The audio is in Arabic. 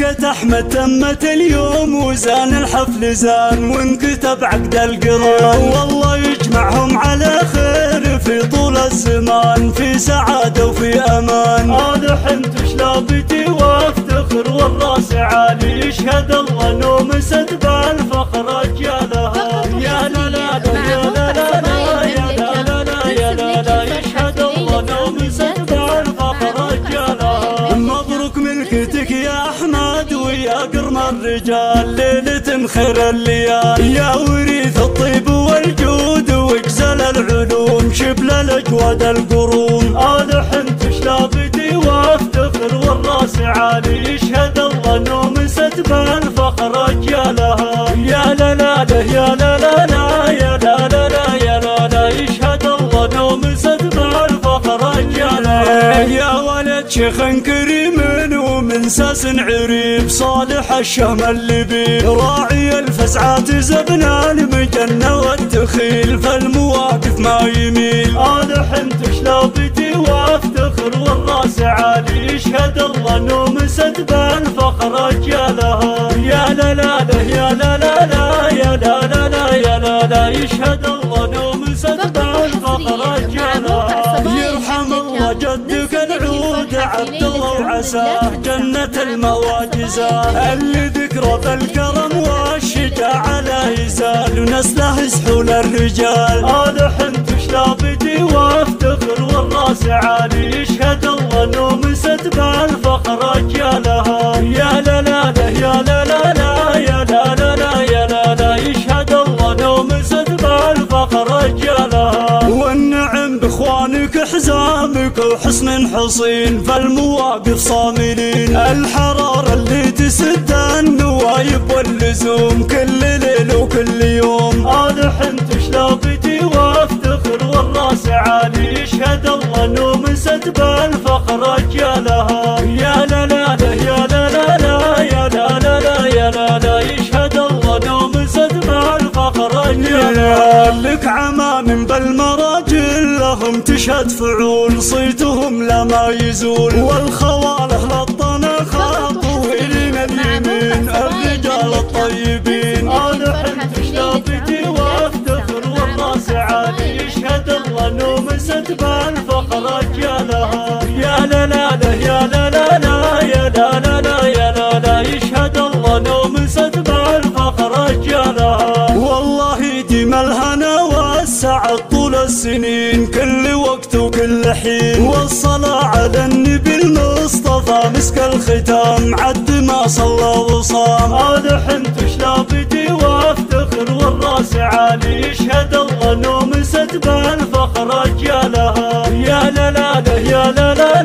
بركة أحمد تمت اليوم وزان الحفل زان وانكتب عقد القران، والله يجمعهم على خير في طول الزمان، في سعادة وفي أمان. أنا حنت شلابتي وافتخر والراس عالي، يشهد الله نوم سد بالفخر أجيالها. يا لا لا يا لا لا يا لا لا يا لا لا، يشهد الله نوم سد بالفخر أجيالها. مبروك ملكتك يا أحمد ويا قرم الرجال، ليلة خير الليال يا وريث الطيب والجود واجزل العلوم، شبل الأجواد القروم. أنا حنت شلابتي وافتخر والراس عالي، يشهد الله نوم سد بالفخر أجيالها. يا لا لا يا لا لا يا لا لا يا لا لا، يشهد الله نوم سد بالفخر أجيالها. يا ولد شيخ كريم ومن ساس عريب، صالح الشهم اللبيب، راعي الفزعات زبنا المجنة والتخيل، فالمواقف ما يميل. أنا حنت شلابتي وافتخر والراس عالي، يشهد الله نوم سد بالفخر أجيالها. يا لا لا يا لا لا يا لا لا يا لا لا، يشهد الله نوم سد بالفخر أجيالها. يرحم الله جدك العود عبد الله وعساه جنة المأوى جزاه، اللي ذكره بالكرم والشجاعة لا يزال، ونسله سحول الرجال. أنا حنت شلابتي وافتخر والراس عالي، يشهد الله نوم سد بالفخر أجيالها. يا لا لا يا لا لا يا لا لا يا لا لا، يشهد الله نوم سد بالفخر أجيالها. والنعم باخوانك حزامك وحصن حصين، فالمواقف صاملين، الحرارة اللي تسد النوايب واللزوم، كل ليل وكل يوم. أنا حنت شلابتي وافتخر والراس عالي، يشهد الله نوم سد بالفخر أجيالها. يا لا لا يا لا لا يا لا لا يا لا لا، يشهد الله نوم سد بالفخر أجيالها. لك عمام بالمراجل لهم تشهد فعول، صيتهم لا ما يزول، والخواله للطنا خاطوين اليمين، الرجال الطيبين. أنا حنت شلابتي وافتخر والراس عالي، يشهد الله نوم سد بالفخر أجيالها. يا لا لا يا لا لا يا لا لا يا لا لا، يشهد الله نوم سد بالفخر أجيالها. والله يديم الهنا والسعد طول السنين، كل وقت وكل حين، والصلاة على النبي المصطفى مسك الختام، عد ما صلى وصام. أنا حنت شلابتي وافتخر والراس عالي، يشهد الله نوم سد بالفخر أجيالها. يا لا لا يا لا لا